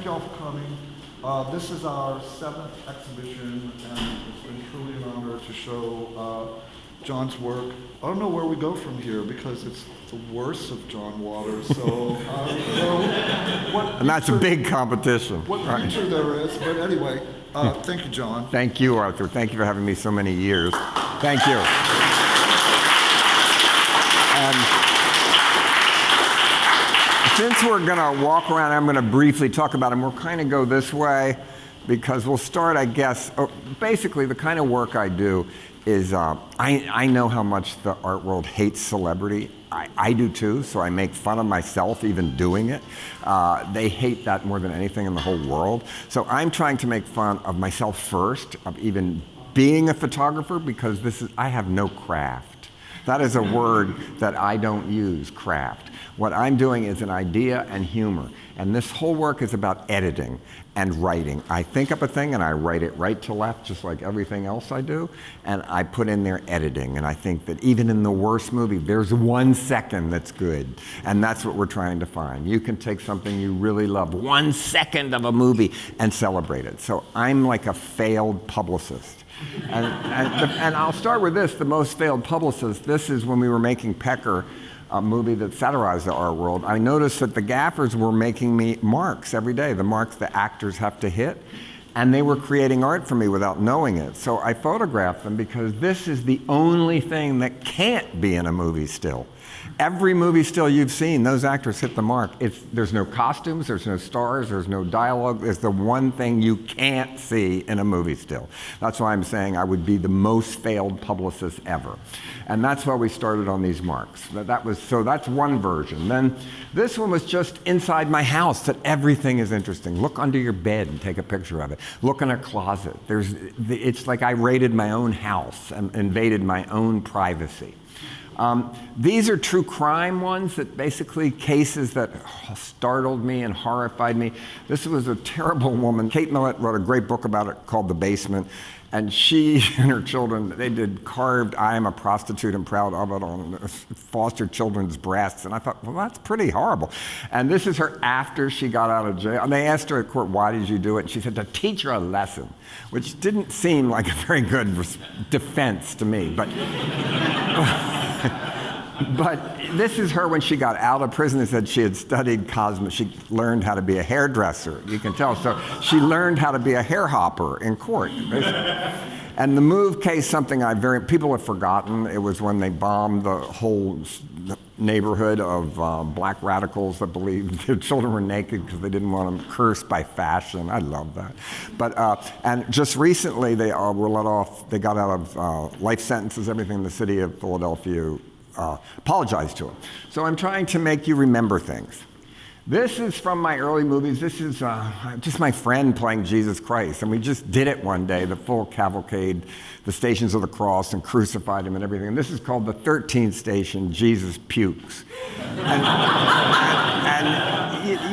thank you all for coming. This is our 7th exhibition, and it's been truly an honor to show John's work. I don't know where we go from here because it's the worst of John Waters. So, and that's a big competition. What future there is, but anyway, thank you, John. Thank you, Arthur. Thank you for having me so many years. Thank you. And since we're going to walk around, I'm going to briefly talk about them. We'll kind of go this way because we'll start, I guess, basically the kind of work I do is I know how much the art world hates celebrity. I do too, so I make fun of myself even doing it. They hate that more than anything in the whole world. So I'm trying to make fun of myself first, of even being a photographer, because I have no craft. That is a word that I don't use, craft. What I'm doing is an idea and humor. And this whole work is about editing and writing. I think up a thing and I write it right to left, just like everything else I do. And I put in there editing. And I think that even in the worst movie, there's 1 second that's good. And that's what we're trying to find. You can take something you really love, 1 second of a movie, and celebrate it. So I'm like a failed publicist. And I'll start with this, the most failed publicist. This is when we were making Pecker, a movie that satirized the art world. I noticed that the gaffers were making me marks every day, the marks the actors have to hit, and they were creating art for me without knowing it. So I photographed them because this is the only thing that can't be in a movie still. Every movie still you've seen, those actors hit the mark. There's no costumes, there's no stars, there's no dialogue. There's the one thing you can't see in a movie still. That's why I'm saying I would be the most failed publicist ever. And that's why we started on these marks. So that's one version. Then this one was just inside my house, that everything is interesting. Look under your bed and take a picture of it. Look in a closet. It's like I raided my own house and invaded my own privacy. These are true crime ones, that basically cases that startled me and horrified me. This was a terrible woman. Kate Millett wrote a great book about it called The Basement. And she and her children, they did carved, "I am a prostitute and proud of it" on foster children's breasts. And I thought, well, that's pretty horrible. And this is her after she got out of jail. And they asked her at court, why did you do it? And she said, to teach her a lesson, which didn't seem like a very good defense to me. But this is her when she got out of prison and said she had studied cosmetics. She learned how to be a hairdresser, you can tell. So she learned how to be a hair hopper in court. And the Move case, something people have forgotten. It was when they bombed the whole neighborhood of black radicals that believed their children were naked because they didn't want them cursed by fashion. I love that. But and just recently they were let off. They got out of life sentences, everything. The city of Philadelphia apologized to them. So I'm trying to make you remember things. This is from my early movies. This is just my friend playing Jesus Christ. And we just did it one day, the full cavalcade, the Stations of the Cross, and crucified him and everything. And this is called the 13th station, Jesus Pukes. And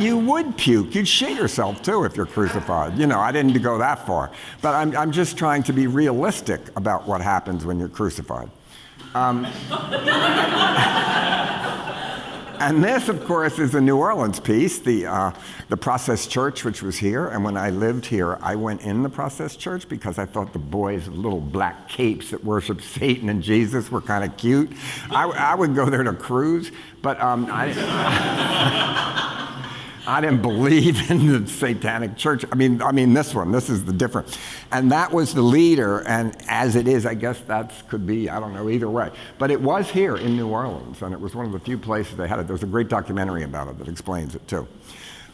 you would puke. You'd shit yourself, too, if you're crucified. You know, I didn't go that far. But I'm just trying to be realistic about what happens when you're crucified. And this, of course, is a New Orleans piece, the Process Church, which was here. And when I lived here, I went in the Process Church because I thought the boys with little black capes that worship Satan and Jesus were kind of cute. I would go there to cruise, but I didn't believe in the satanic church. I mean this one. This is the different. And that was the leader, and as it is, I guess that could be, I don't know, either way. But it was here in New Orleans, and it was one of the few places they had it. There's a great documentary about it that explains it, too.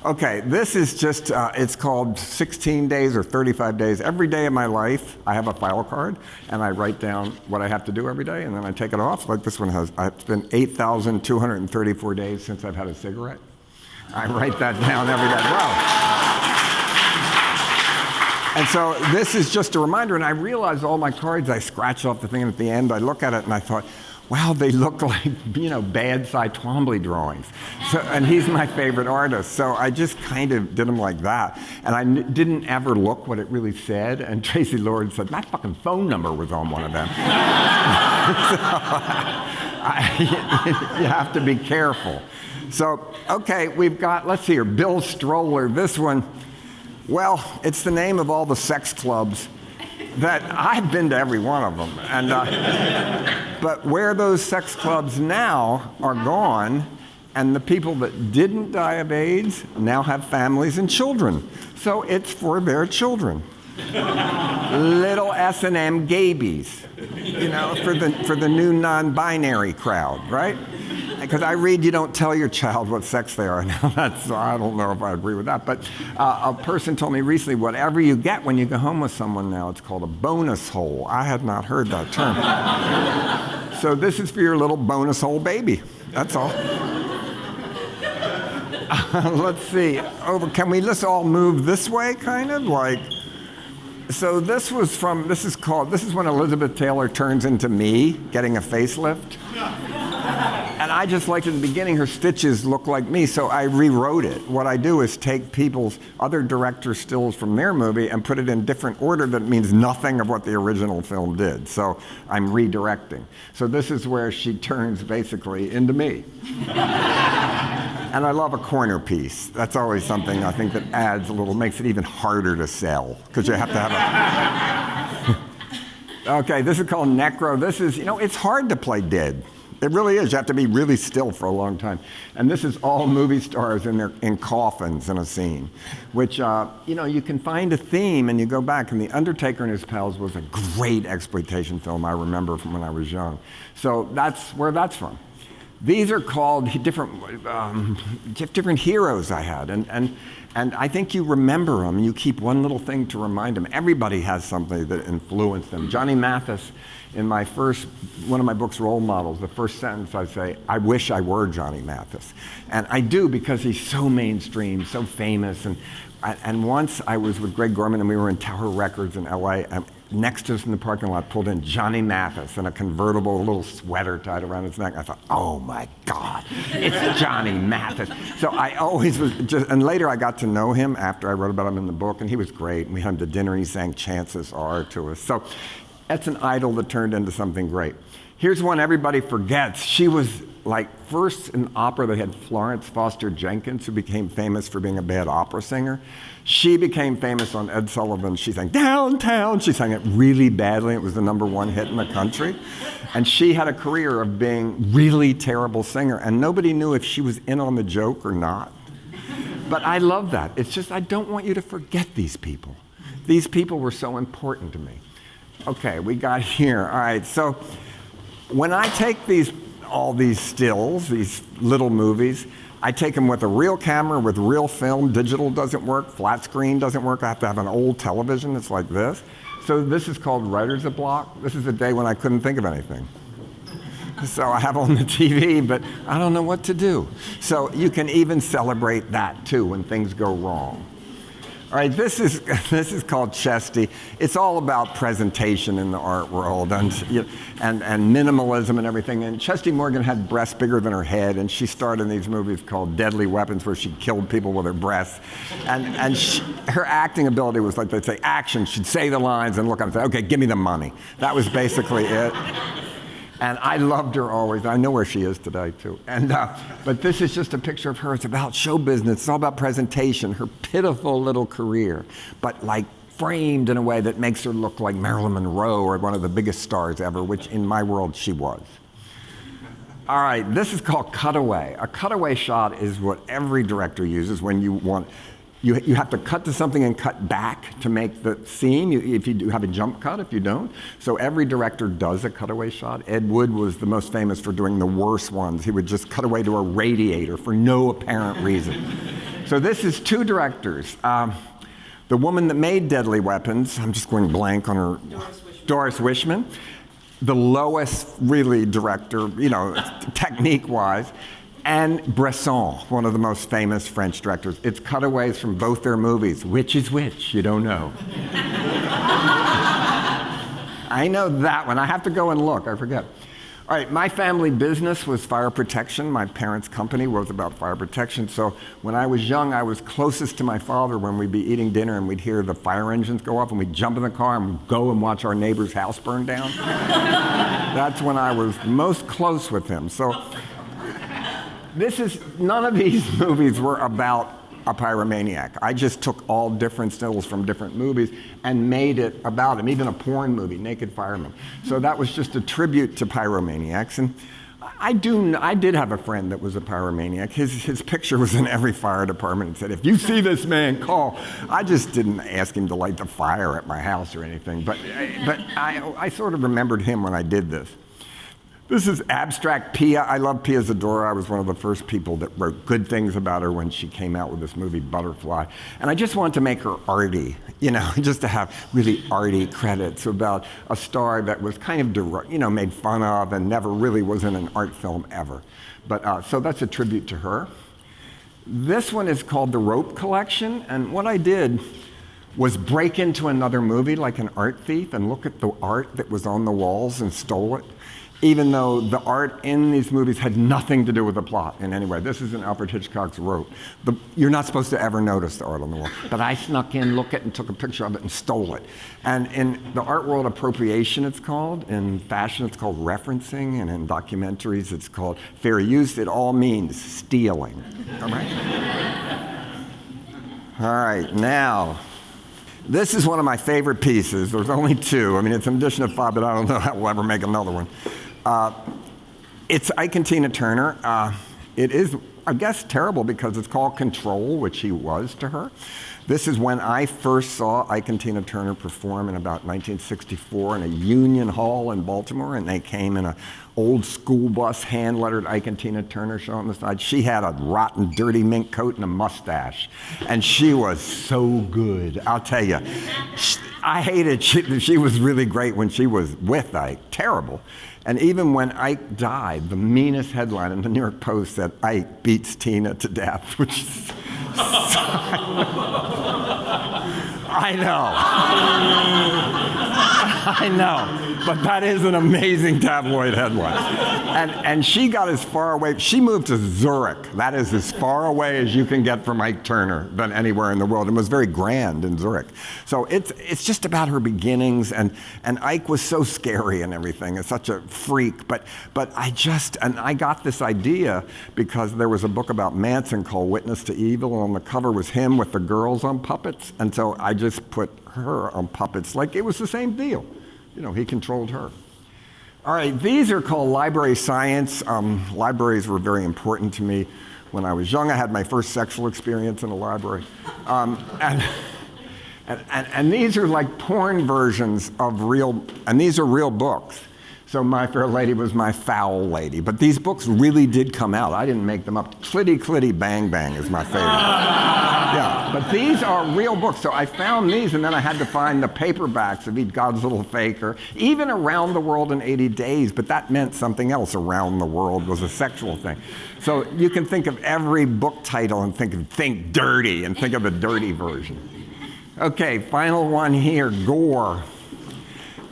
Okay, this is just, it's called 16 days or 35 days. Every day of my life, I have a file card, and I write down what I have to do every day, and then I take it off, like this one has. It's been 8,234 days since I've had a cigarette. I write that down every day. Wow. And so this is just a reminder, and I realized all my cards, I scratch off the thing, and at the end I look at it and I thought, wow, they look like, bad Cy Twombly drawings. So, and he's my favorite artist, so I just kind of did them like that. And I didn't ever look what it really said, and Tracy Lord said, my fucking phone number was on one of them. So, you have to be careful. So, okay, we've got, let's see here, Bill Stroller. This one, well, it's the name of all the sex clubs that I've been to every one of them. And, but where those sex clubs now are gone, and the people that didn't die of AIDS now have families and children. So it's for their children. Little S&M gabies, you know, for the new non-binary crowd, right? Because I read you don't tell your child what sex they are. Now I don't know if I agree with that, but a person told me recently, whatever you get when you go home with someone now, it's called a bonus hole. I had not heard that term. So this is for your little bonus hole baby. That's all. Let's see. Can we just all move this way, kind of like? So this is when Elizabeth Taylor turns into me, getting a facelift. And I just liked at the beginning, her stitches look like me, so I rewrote it. What I do is take people's other director stills from their movie and put it in different order that means nothing of what the original film did. So I'm redirecting. So this is where she turns basically into me. And I love a corner piece. That's always something I think that adds a little, makes it even harder to sell, because you have to have a... Okay, this is called Necro. This is, you know, it's hard to play dead. It really is. You have to be really still for a long time. And this is all movie stars in coffins in a scene, which, you know, you can find a theme and you go back. And The Undertaker and His Pals was a great exploitation film I remember from when I was young. So that's where that's from. These are called different heroes I had. And I think you remember them. You keep one little thing to remind them. Everybody has something that influenced them. Johnny Mathis, in one of my books, Role Models, the first sentence I say, I wish I were Johnny Mathis. And I do, because he's so mainstream, so famous. And once I was with Greg Gorman and we were in Tower Records in LA, and next to us in the parking lot pulled in Johnny Mathis in a convertible, little sweater tied around his neck. I thought, oh my God, it's Johnny Mathis. So I always was and later I got to know him after I wrote about him in the book, and he was great. And we had him to dinner and he sang Chances Are to us. So that's an idol that turned into something great. Here's one everybody forgets. She was like first in opera. They had Florence Foster Jenkins, who became famous for being a bad opera singer. She became famous on Ed Sullivan. She sang Downtown. She sang it really badly. It was the #1 hit in the country. And she had a career of being really terrible singer, and nobody knew if she was in on the joke or not. But I love that. It's just, I don't want you to forget these people. These people were so important to me. Okay, we got here. All right, so when I take all these stills, these little movies, I take them with a real camera, with real film. Digital doesn't work, flat screen doesn't work. I have to have an old television that's like this. So this is called writer's block. This is a day when I couldn't think of anything. So I have on the TV, but I don't know what to do. So you can even celebrate that too when things go wrong. All right, this is called Chesty. It's all about presentation in the art world and minimalism and everything. And Chesty Morgan had breasts bigger than her head, and she starred in these movies called Deadly Weapons, where she killed people with her breasts. And her acting ability was like, they'd say action, she'd say the lines and look up and say, okay, give me the money. That was basically it. And I loved her always. I know where she is today, too. But this is just a picture of her. It's about show business. It's all about presentation, her pitiful little career, but like framed in a way that makes her look like Marilyn Monroe or one of the biggest stars ever, which in my world she was. All right, this is called cutaway. A cutaway shot is what every director uses when you want... You have to cut to something and cut back to make the scene, if you do have a jump cut, if you don't. So every director does a cutaway shot. Ed Wood was the most famous for doing the worst ones. He would just cut away to a radiator for no apparent reason. So this is two directors. The woman that made Deadly Weapons, I'm just going blank on her, Doris Wishman. The lowest, really, director, you know, technique-wise. And Bresson, one of the most famous French directors. It's cutaways from both their movies. Which is which? You don't know. I know that one. I have to go and look. I forget. All right, my family business was fire protection. My parents' company was about fire protection. So when I was young, I was closest to my father when we'd be eating dinner and we'd hear the fire engines go off and we'd jump in the car and we'd go and watch our neighbor's house burn down. That's when I was most close with him. So none of these movies were about a pyromaniac. I just took all different stills from different movies and made it about him, even a porn movie, Naked Fireman. So that was just a tribute to pyromaniacs. And I did have a friend that was a pyromaniac. His picture was in every fire department and said, if you see this man, call. I just didn't ask him to light the fire at my house or anything, but I sort of remembered him when I did this. This is abstract Pia. I love Pia Zadora. I was one of the first people that wrote good things about her when she came out with this movie, Butterfly. And I just wanted to make her arty, just to have really arty credits about a star that was kind of, made fun of and never really was in an art film ever. But so that's a tribute to her. This one is called The Rope Collection. And what I did was break into another movie like an art thief and look at the art that was on the walls and stole it, even though the art in these movies had nothing to do with the plot in any way. This is in Alfred Hitchcock's Rope. You're not supposed to ever notice the art on the wall. But I snuck in, looked at it, and took a picture of it and stole it. And in the art world, appropriation it's called. In fashion, it's called referencing. And in documentaries, it's called fair use. It all means stealing. All right? All right, now, this is one of my favorite pieces. There's only two. I mean, it's an edition of 5, but I don't know how we'll ever make another one. It's Ike and Tina Turner. It is, I guess, terrible because it's called Control, which he was to her. This is when I first saw Ike and Tina Turner perform in about 1964 in a Union Hall in Baltimore, and they came in an old school bus, hand-lettered Ike and Tina Turner show on the side. She had a rotten, dirty mink coat and a mustache, and she was so good, I'll tell you. I hated, she was really great when she was with Ike, terrible. And even when Ike died, the meanest headline in the New York Post said, Ike beats Tina to death, which is I know, but that is an amazing tabloid headline. And she got as far away, she moved to Zurich. That is as far away as you can get from Ike Turner than anywhere in the world, and was very grand in Zurich. So it's just about her beginnings, and Ike was so scary and everything, and such a freak, but I got this idea because there was a book about Manson called Witness to Evil, and on the cover was him with the girls on puppets, and so I just put her on puppets like it was the same deal. He controlled her. All right, these are called library science. Libraries were very important to me when I was young. I had my first sexual experience in a library. And these are like porn versions of real, and these are real books. So My Fair Lady was My Foul Lady. But these books really did come out. I didn't make them up. Clitty Clitty Bang Bang is my favorite. Yeah, but these are real books. So I found these, and then I had to find the paperbacks of Eat God's Little Faker, even Around the World in 80 Days, but that meant something else. Around the World was a sexual thing. So you can think of every book title and think dirty, and think of a dirty version. Okay, final one here, gore.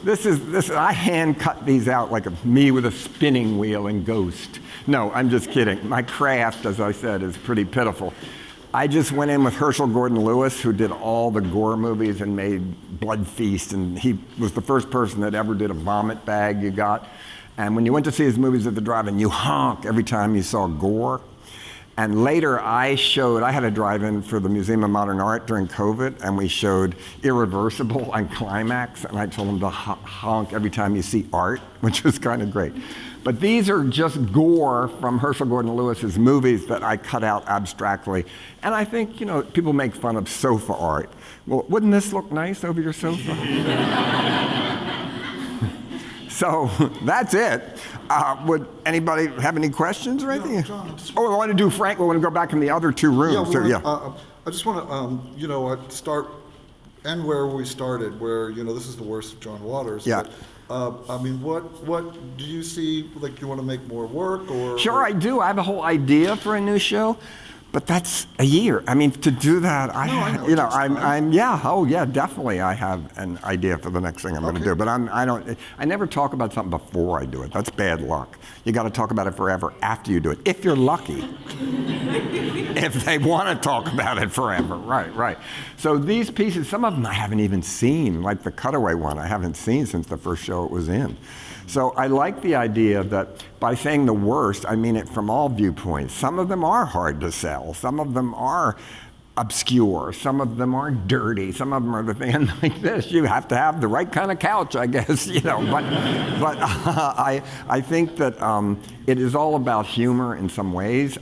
This I hand cut these out like me with a spinning wheel and Ghost. No, I'm just kidding. My craft, as I said, is pretty pitiful. I just went in with Herschel Gordon Lewis, who did all the gore movies and made Blood Feast, and he was the first person that ever did a vomit bag you got. And when you went to see his movies at the drive-in, you honk every time you saw gore. And later I had a drive-in for the Museum of Modern Art during COVID, and we showed Irreversible and Climax, and I told them to honk every time you see art, which was kind of great. But these are just gore from Herschel Gordon Lewis's movies that I cut out abstractly. And I think, people make fun of sofa art. Well, wouldn't this look nice over your sofa? So that's it. Would anybody have any questions or anything? Yeah, John, I want to do Frank. We want to go back in the other two rooms. I just want to, end where we started, where, this is the worst of John Waters. Yeah. But, what do you see, like, you want to make more work, or? Sure, I do. I have a whole idea for a new show. But that's a year. I mean, to do that, definitely. I have an idea for the next thing I'm going to do. But I never talk about something before I do it. That's bad luck. You got to talk about it forever after you do it, if you're lucky. if they want to talk about it forever. Right. So these pieces, some of them I haven't even seen, like the cutaway one I haven't seen since the first show it was in. So I like the idea that by saying the worst, I mean it from all viewpoints. Some of them are hard to sell. Some of them are obscure. Some of them are dirty. Some of them are the thing like this. You have to have the right kind of couch, I guess, you know. But I think that it is all about humor in some ways.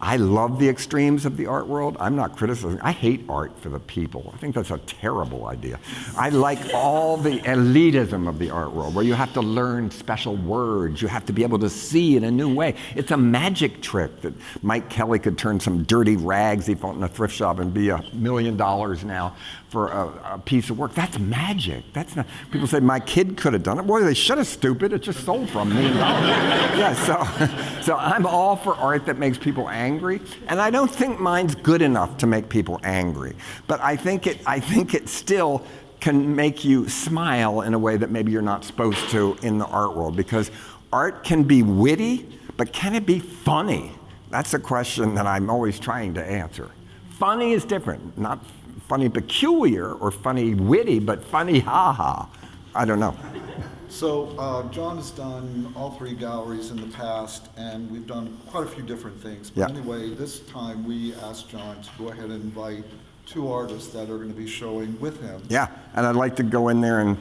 I love the extremes of the art world. I'm not criticizing. I hate art for the people. I think that's a terrible idea. I like all the elitism of the art world, where you have to learn special words. You have to be able to see in a new way. It's a magic trick that Mike Kelly could turn some dirty rags he bought in a thrift shop and be $1 million now for a piece of work. That's magic. That's not. People say my kid could have done it. Boy, they should have, stupid. It just sold for $1 million. Yeah. So I'm all for art that makes people angry, and I don't think mine's good enough to make people angry. But I think it still can make you smile in a way that maybe you're not supposed to in the art world, because art can be witty, but can it be funny? That's a question that I'm always trying to answer. Funny is different, not funny peculiar or funny witty, but funny ha-ha. I don't know. So John has done all 3 galleries in the past, and we've done quite a few different things. But anyway, this time we asked John to go ahead and invite 2 artists that are going to be showing with him. Yeah, and I'd like to go in there and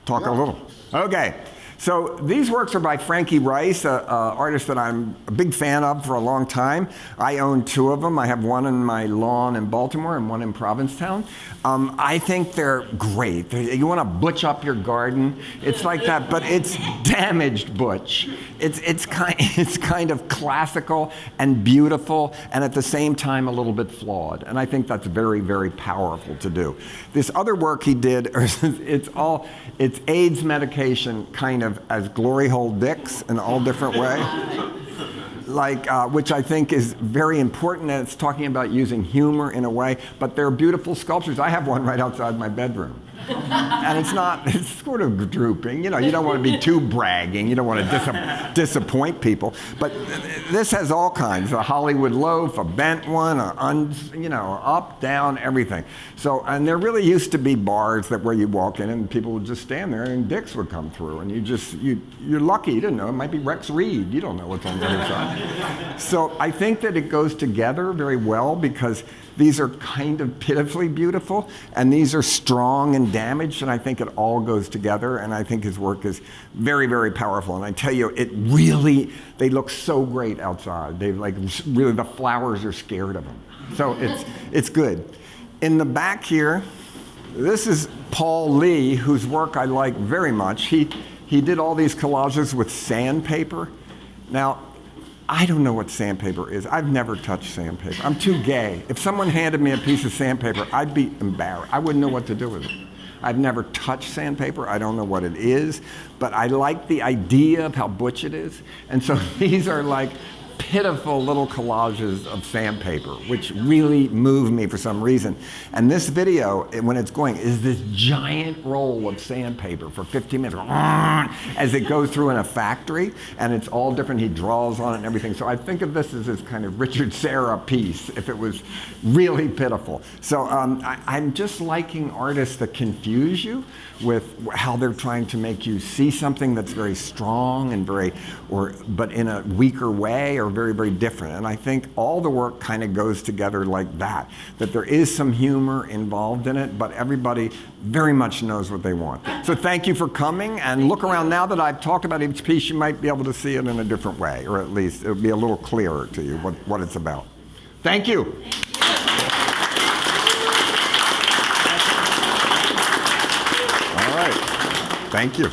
talk a little. Okay. So these works are by Frankie Rice, an artist that I'm a big fan of for a long time. I own 2 of them. I have one in my lawn in Baltimore and one in Provincetown. I think they're great. You want to butch up your garden? It's like that, but it's damaged butch. It's kind of classical and beautiful, and at the same time a little bit flawed. And I think that's very, very powerful to do. This other work he did, it's AIDS medication kind of as glory hole dicks in all different ways, which I think is very important, and it's talking about using humor in a way, but they're beautiful sculptures. I have one right outside my bedroom. And it's sort of drooping. You know, you don't want to be too bragging. You don't want to disappoint people. But this has all kinds, a Hollywood loaf, a bent one, up, down, everything. So, and there really used to be bars where you walk in and people would just stand there and dicks would come through. And you're lucky, you didn't know. It might be Rex Reed. You don't know what's on the other side. So I think that it goes together very well, because these are kind of pitifully beautiful, and these are strong and damaged, and I think it all goes together, and I think his work is very, very powerful. And I tell you, they look so great outside. Really, the flowers are scared of them. So it's good. In the back here, this is Paul Lee, whose work I like very much. He did all these collages with sandpaper. Now, I don't know what sandpaper is. I've never touched sandpaper. I'm too gay. If someone handed me a piece of sandpaper, I'd be embarrassed. I wouldn't know what to do with it. I've never touched sandpaper. I don't know what it is, but I like the idea of how butch it is. And so these are like pitiful little collages of sandpaper, which really move me for some reason. And this video, when it's going, is this giant roll of sandpaper for 15 minutes, as it goes through in a factory, and it's all different. He draws on it and everything. So I think of this as this kind of Richard Serra piece, if it was really pitiful. So I'm just liking artists that confuse you with how they're trying to make you see something that's very strong and but in a weaker way, or very, very different. And I think all the work kind of goes together like that there is some humor involved in it, but everybody very much knows what they want. So thank you for coming, and look around. Now that I've talked about each piece, you might be able to see it in a different way, or at least it'll be a little clearer to you what it's about. Thank you. All right. Thank you.